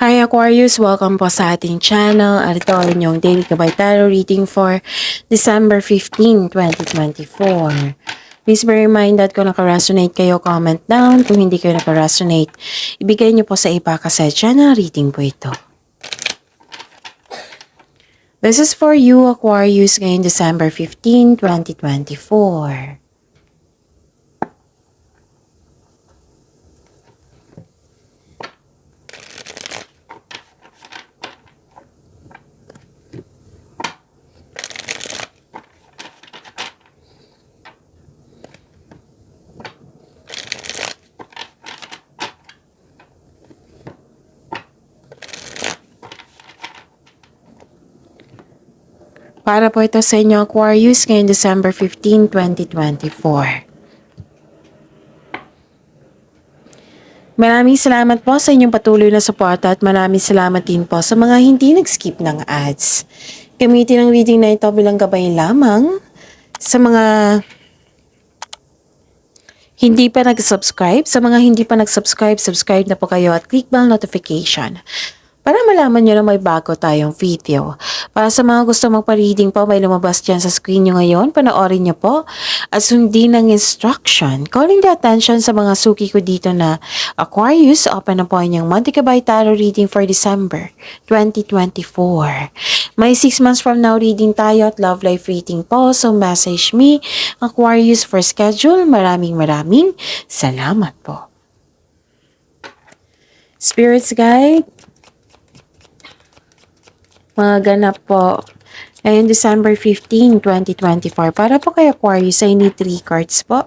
Hi Aquarius! Welcome po sa ating channel at ito ang inyong daily Gabay Tarot reading for December 15, 2024. Please bear in mind that kung naka-resonate kayo, comment down. Kung hindi kayo naka-resonate, ibigay niyo po sa iba kasi channel reading po ito. This is for you Aquarius ngayong December 15, 2024. Para po ito sa inyo Aquarius ngayong December 15, 2024. Maraming salamat po sa inyong patuloy na suporta at maraming salamat din po sa mga hindi nag-skip ng ads. Gamitin ang reading na ito bilang gabay lamang sa mga hindi pa nag-subscribe. Sa mga hindi pa nag-subscribe, subscribe na po kayo at click bell notification para malaman nyo na may bago tayong video. Para sa mga gusto magpa-reading po, may lumabas dyan sa screen nyo ngayon. Panoorin nyo po at sundin ng instruction. Calling the attention sa mga suki ko dito na Aquarius, open na po inyong Monthly Gabay Tarot reading for December 2024. May 6 months from now reading tayo at love life reading po. So message me, Aquarius, for schedule. Maraming salamat po. Spirits Guide, mga ganap po ngayon December 15, 2024. Para po kay Aquarius, I need 3 cards po.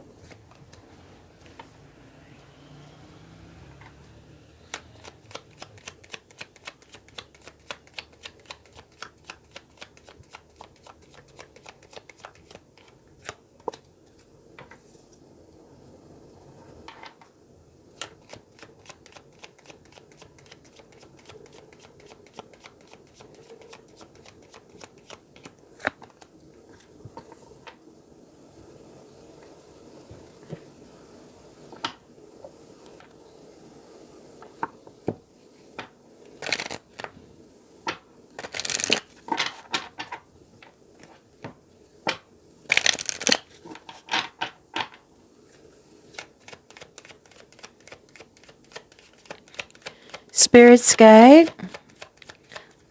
Spirits Guide,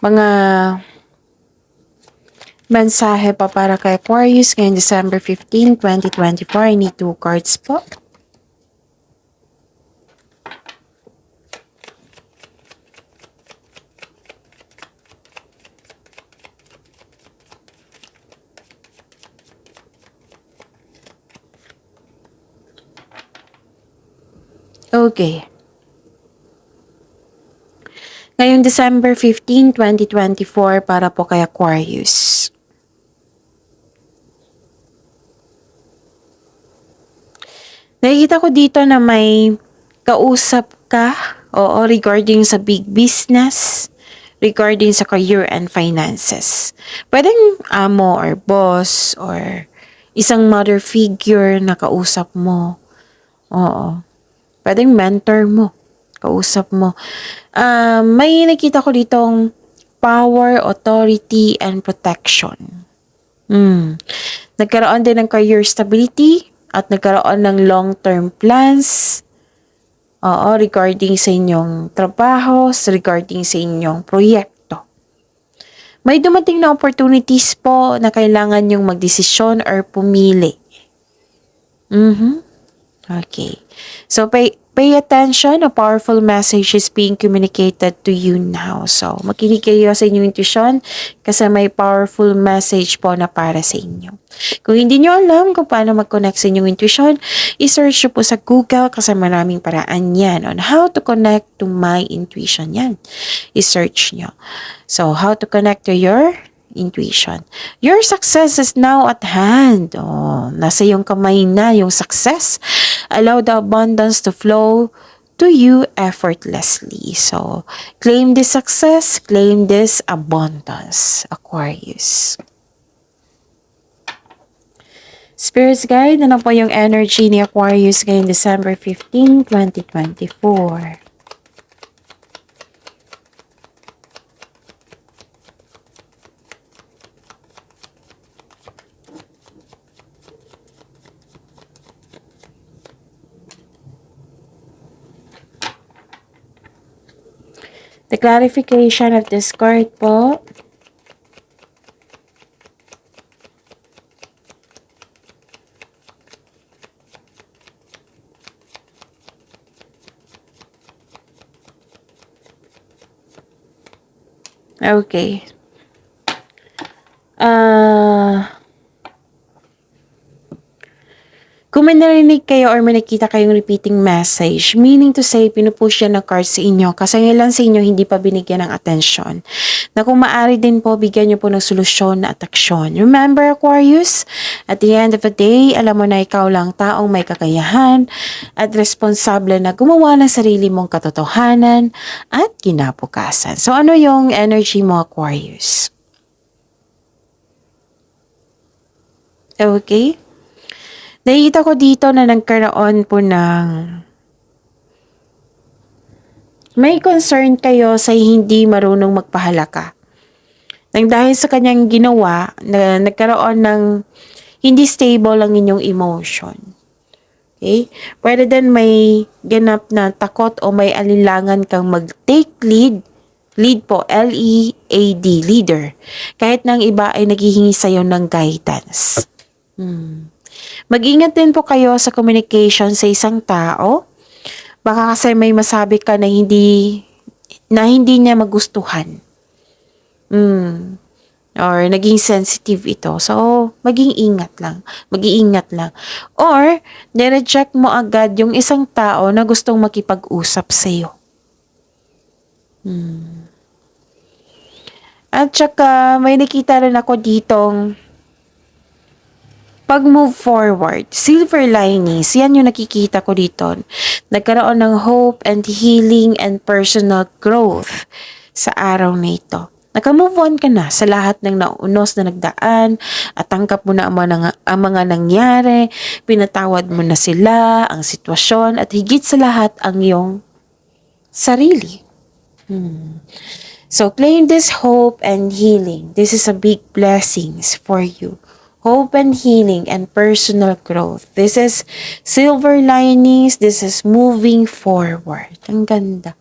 mga mensahe pa para kay Aquarius ngayong December 15, 2024. I need 2 cards po. Okay. Ngayong December 15, 2024 para po kay Aquarius. Nakikita ko dito na may kausap ka, oo, regarding sa big business, regarding sa career and finances. Pwedeng amo or boss or isang mother figure na kausap mo. Oo. Pwedeng mentor mo, kausap mo. May nakita ko ditong power, authority, and protection. Nagkaroon din ng career stability at nagkaroon ng long-term plans. Oo, regarding sa inyong trabaho, regarding sa inyong proyekto. May dumating na opportunities po na kailangan yung magdesisyon or pumili. Okay. So, pay attention. A powerful message is being communicated to you now. So, makinig kayo sa inyong intuition kasi may powerful message po na para sa inyo. Kung hindi nyo alam kung paano mag-connect sa inyong intuition, i-search nyo po sa Google kasi maraming paraan yan on how to connect to my intuition yan. I-search nyo. So, how to connect to your intuition. Your success is now at hand. Oh, nasa iyong kamay na yung success. Allow the abundance to flow to you effortlessly. So, claim this success, claim this abundance, Aquarius. Spirits Guide, ano po yung energy ni Aquarius ngayong December 15, 2024? The clarification of this card po. Okay. Kung may narinig kayo or may nakita kayong repeating message, meaning to say, pinupush yan ng card sa inyo kasi ngayon sa inyo hindi pa binigyan ng atensyon. Na kung maaari din po, bigyan nyo po ng solusyon at aksyon. Remember, Aquarius, at the end of the day, alam mo na ikaw lang taong may kakayahan at responsable na gumawa ng sarili mong katotohanan at kinabukasan. So, ano yung energy mo, Aquarius? Okay? Nakikita ko dito na nagkaroon po ng may concern kayo sa hindi marunong magpahalaka. Nang dahil sa kanyang ginawa, na nagkaroon ng hindi stable ang inyong emotion. Okay? Pwede din may ganap na takot o may alinlangan kang mag-take lead. Lead po, L-E-A-D, leader. Kahit nang iba ay naghihingi sa'yo ng guidance. Mag-ingat din po kayo sa communication sa isang tao. Baka kasi may masabi ka na hindi niya magustuhan. Or naging sensitive ito. So, mag-iingat lang. Or, nireject mo agad yung isang tao na gustong makipag-usap sa'yo. At saka, may nakita rin ako ditong pag-move forward, silver linings, yan yung nakikita ko dito. Nagkaroon ng hope and healing and personal growth sa araw na ito. Naka-move on ka na sa lahat ng naunos na nagdaan at tanggap mo na ang mga nangyari, pinatawad mo na sila, ang sitwasyon at higit sa lahat ang iyong sarili. So claim this hope and healing. This is a big blessings for you. Hope and healing and personal growth. This is silver linings. This is moving forward. Ang ganda.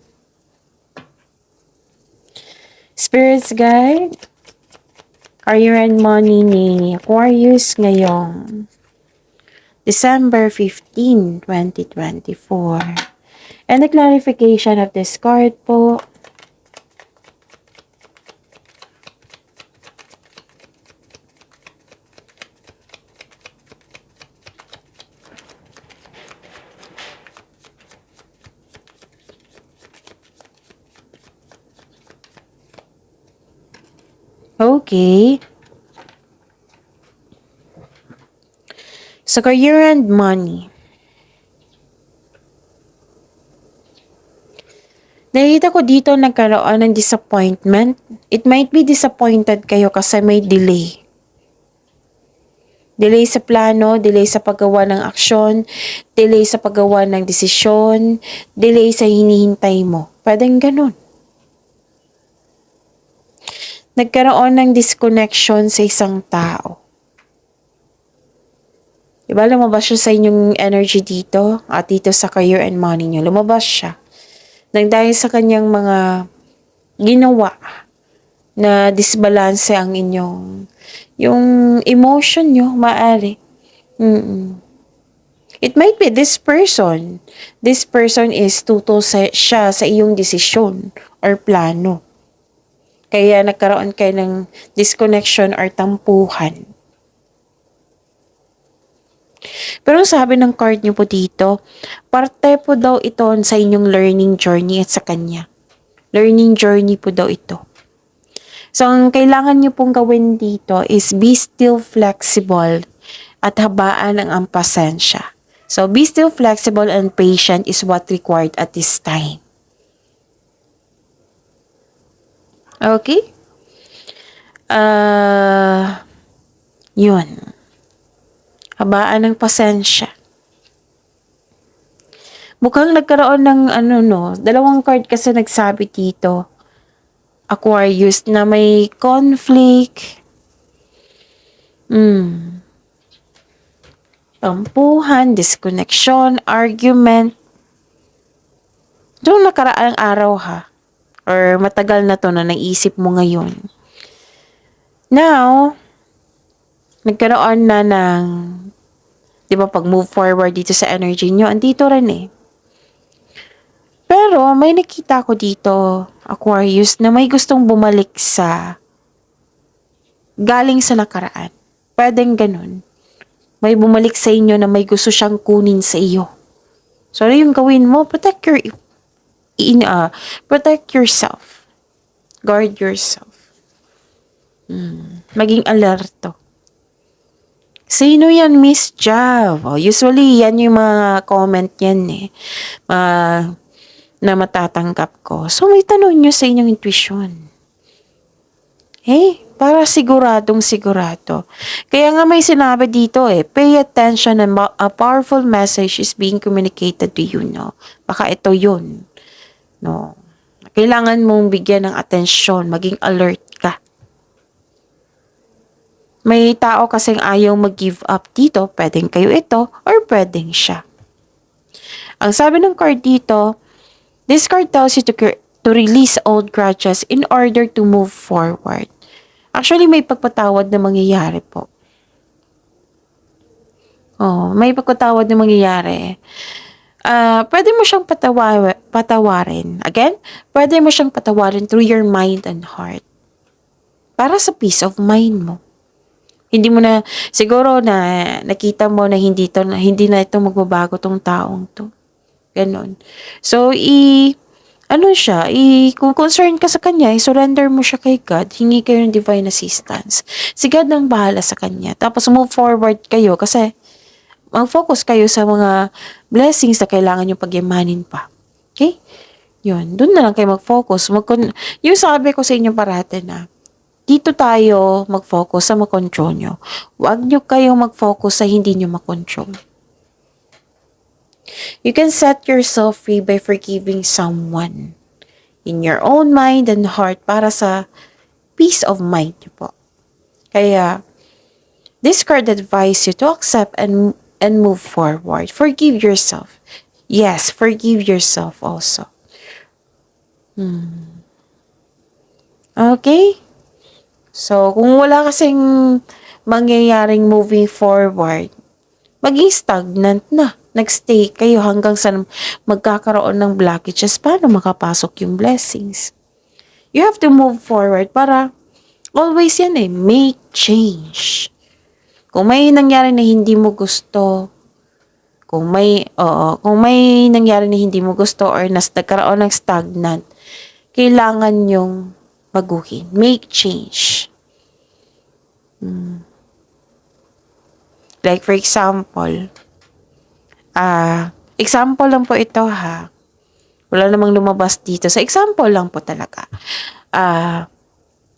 Spirits guide, career and money ni Aquarius ngayong December 15, 2024. And the clarification of this card po. Okay. So, career and money. Nakita ko dito nagkaroon ng disappointment. It might be disappointed kayo kasi may delay. Delay sa plano, delay sa paggawa ng aksyon, delay sa paggawa ng desisyon, delay sa hinihintay mo. Pwedeng ganun. Nagkaroon ng disconnection sa isang tao. Diba, lumabas siya sa inyong energy dito at dito sa career and money niyo. Lumabas siya. Nang dahil sa kanyang mga ginawa na disbalance ang inyong, yung emotion nyo, maaari. It might be this person. This person is tuto siya sa iyong desisyon or plano. Kaya nagkaroon kayo ng disconnection or tampuhan. Pero sabi ng card niyo po dito, parte po daw ito sa inyong learning journey at sa kanya. Learning journey po daw ito. So, ang kailangan niyo pong gawin dito is be still flexible at habaan ang pasensya. So, be still flexible and patient is what required at this time. Okay? Yun. Habaan ng pasensya. Mukhang nagkaroon ng dalawang card kasi nagsabi dito, Aquarius, na may conflict, tampuhan, disconnection, argument. Doon nakaraang araw ha, or matagal na to na naisip mo ngayon. Now, nagkaroon na ng, di ba, pag move forward dito sa energy nyo, andito rin eh. Pero, may nakita ko dito, Aquarius, na may gustong bumalik sa galing sa nakaraan. Pwedeng ganun. May bumalik sa inyo na may gusto siyang kunin sa iyo. So, ano yung gawin mo? Protect yourself. Guard yourself. Maging alerto. Sino yan, Miss Jav? Usually, yan yung mga comment yan eh. Na matatanggap ko. So, may tanong nyo sa inyong intuition. Para siguradong sigurado. Kaya nga may sinabi dito eh, pay attention and a powerful message is being communicated to you, no? Baka ito yun, no? Kailangan mong bigyan ng atensyon, maging alert ka. May tao kasing ayaw mag-give up dito, pwedeng kayo ito, or pwedeng siya. Ang sabi ng card dito, this card tells you to release old grudges in order to move forward. Actually, may pagpatawad na mangyayari po. May pagpatawad na mangyayari. Pwede mo siyang patawarin. Again, pwede mo siyang patawarin through your mind and heart. Para sa peace of mind mo. Hindi mo na, siguro na nakita mo na hindi na ito magbabago tong taong to. Ganon. So, kung concerned ka sa kanya, surrender mo siya kay God, hingi kayo ng divine assistance. Si God nang bahala sa kanya. Tapos move forward kayo kasi mag-focus kayo sa mga blessings na kailangan nyo pagyamanin pa. Okay? Yun. Doon na lang kayo mag-focus. Yung sabi ko sa inyo parate na, dito tayo mag-focus sa makontrol nyo. Huwag nyo kayong mag-focus sa hindi nyo makontrol. You can set yourself free by forgiving someone in your own mind and heart para sa peace of mind nyo po. Kaya, this card advises you to accept and move forward. Forgive yourself. Yes, forgive yourself also. Okay? So, kung wala kasing mangyayaring moving forward, maging stagnant na. Nagstay kayo hanggang sa magkakaroon ng blockages para makapasok yung blessings. You have to move forward para always yan make change. Kung may nangyari na hindi mo gusto, kung may nangyari na hindi mo gusto or nagkaroon ng stagnant, kailangan yung baguhin. Make change. Like for example, example lang po ito ha. Wala namang lumabas dito. Sa example lang po talaga.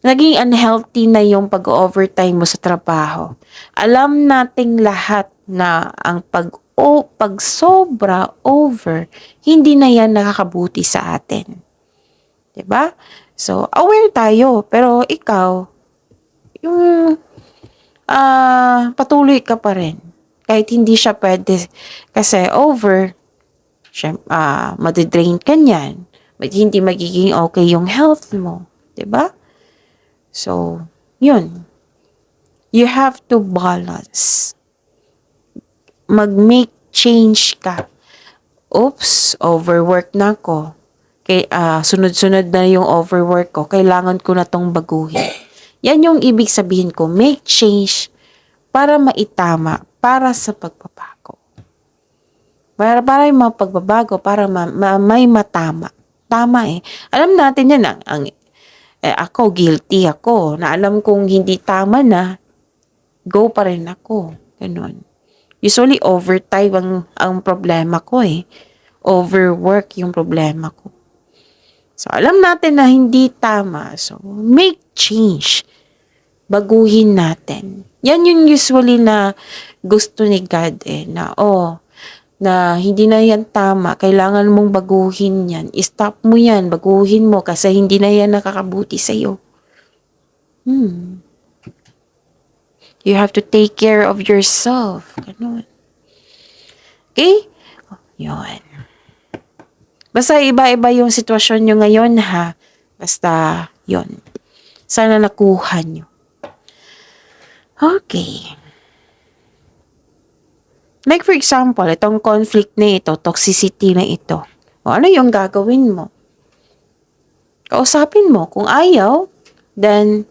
Naging unhealthy na yung pag-overtime mo sa trabaho. Alam nating lahat na ang pag sobra over, hindi na yan nakakabuti sa atin. 'Di ba? So, aware tayo. Pero ikaw, yung patuloy ka pa rin. Kahit hindi siya pwede. Kasi over, madidrain ka niyan. Hindi magiging okay yung health mo. 'Di ba? So, yun. You have to balance. Mag-make change ka. Oops, overwork na ako. Sunod-sunod na yung overwork ko. Kailangan ko na tong baguhin. Yan yung ibig sabihin ko. Make change para maitama, para sa pagbabago. Para yung mga pagbabago, para may matama. Tama eh. Alam natin yan, ako, guilty ako. Na alam kong hindi tama na, go pa rin ako. Ganun. Usually, overtime ang problema ko eh. Overwork yung problema ko. So, alam natin na hindi tama. So, make change. Baguhin natin. Yan yung usually na gusto ni God eh. Na hindi na yan tama. Kailangan mong baguhin yan. I-stop mo yan. Baguhin mo kasi hindi na yan nakakabuti sa'yo. You have to take care of yourself. Ganun. Okay? Yun. Basta iba-iba yung sitwasyon nyo ngayon ha. Basta, yon. Sana nakuha nyo. Okay. Like for example, itong conflict na ito, toxicity na ito. O ano yung gagawin mo? Kausapin mo. Kung ayaw, then,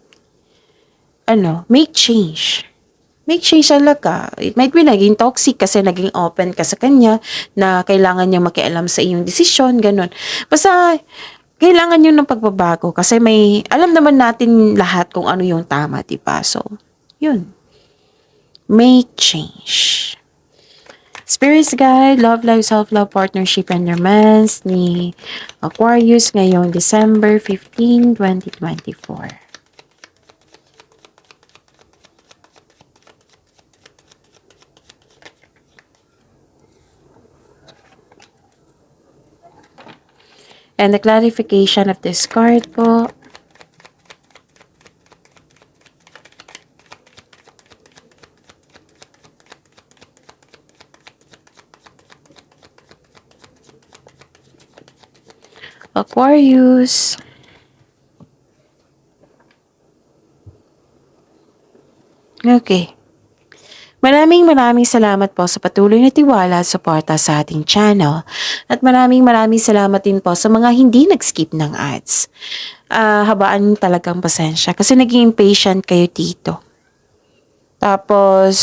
make change. Make change talaga. It might be naging toxic kasi naging open ka sa kanya na kailangan niya makialam sa iyong desisyon, ganun. Basta, kailangan yun ng pagbabago kasi alam naman natin lahat kung ano yung tama, diba? So, yun. Make change. Spirits Guide, Love Life, Self-Love, Partnership, and Romance ni Aquarius ngayong December 15, 2024. And the clarification of this card po. Aquarius. Okay. Maraming salamat po sa patuloy na tiwala at suporta sa ating channel. At maraming salamat din po sa mga hindi nag-skip ng ads. Habaan talagang pasensya kasi naging impatient kayo dito. Tapos,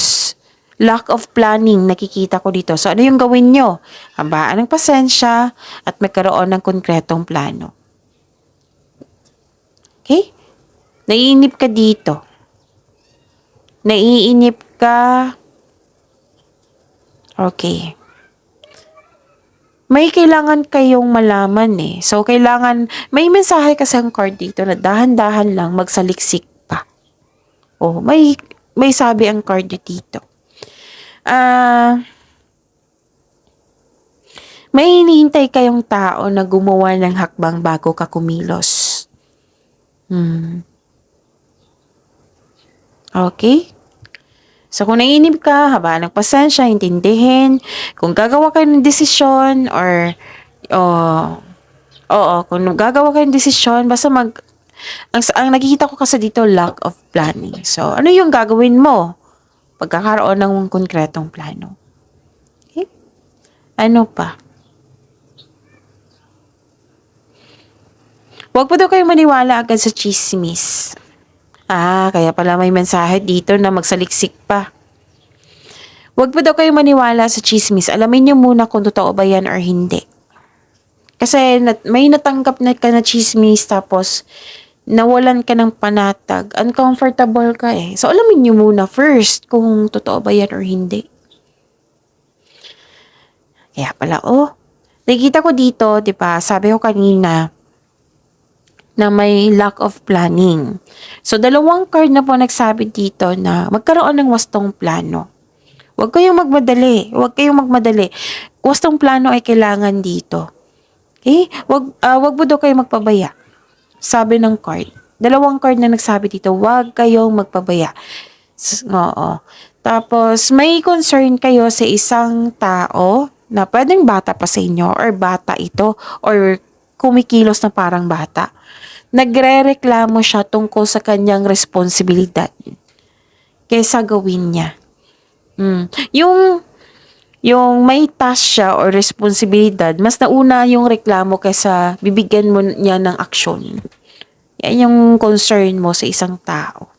lack of planning nakikita ko dito. So, ano yung gawin nyo? Habaan ng pasensya at magkaroon ng konkretong plano. Okay? Naiinip ka dito. Naiinip ka. Okay. May kailangan kayong malaman eh. So, may mensahe kasi ang card dito na dahan-dahan lang magsaliksik pa. Oh, may sabi ang card dito. May hinihintay kayong tao na gumawa ng hakbang bago ka kumilos. Okay? So, kung naiinip ka, habaan ng pasensya, intindihin. Kung gagawa kayo ng desisyon kung gagawa kayo ng desisyon, basta ang nakikita ko kasi dito, lack of planning. So, ano yung gagawin mo? Pagkakaroon ng konkretong plano. Okay? Ano pa? Huwag pa daw kayo maniwala agad sa chismis. Kaya pala may mensahe dito na magsaliksik pa. Huwag pa daw kayo maniwala sa chismis. Alamin niyo muna kung totoo ba yan or hindi. Kasi may natanggap na ka na chismis tapos nawalan ka ng panatag. Uncomfortable ka eh. So alamin niyo muna first kung totoo ba yan or hindi. Kaya pala, nakikita ko dito, di ba, sabi ko kanina, na may lack of planning. So, 2 card na po nagsabi dito na magkaroon ng wastong plano. Huwag kayong magmadali. Wastong plano ay kailangan dito. Okay? Huwag mo daw kayong magpabaya. Sabi ng card. 2 card na nagsabi dito, huwag kayong magpabaya. Oo. Tapos, may concern kayo sa isang tao na pwedeng bata pa sa inyo or bata ito or kumikilos na parang bata. Nagrereklamo siya tungkol sa kanyang responsibilidad kaysa gawin niya. Yung may task siya or responsibilidad, mas nauna yung reklamo kaysa bibigyan mo niya ng aksyon. Yan yung concern mo sa isang tao.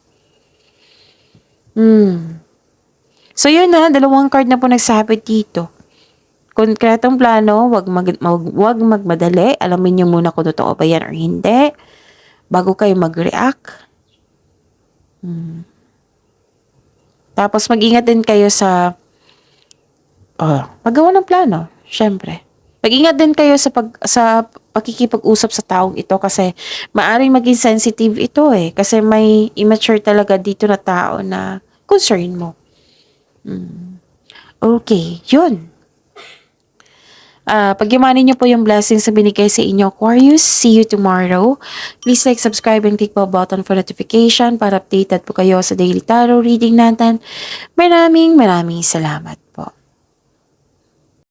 So yun 2 card na po nagsabi dito. Konkretong plano, wag magmadali. Alamin niyo muna kung totoo ba yan or hindi. Bago kayo mag-react. Tapos mag-ingat din kayo sa paggawa ng plano, syempre. Mag-ingat din kayo sa pakikipag-usap sa taong ito kasi maaring maging sensitive ito eh. Kasi may immature talaga dito na tao na concern mo. Okay, yun. Pagyamanin niyo po yung blessings na binigay sa inyo, Aquarius. See you tomorrow. Please like, subscribe, and click po button for notification para updated po kayo sa daily tarot reading natin. Maraming salamat.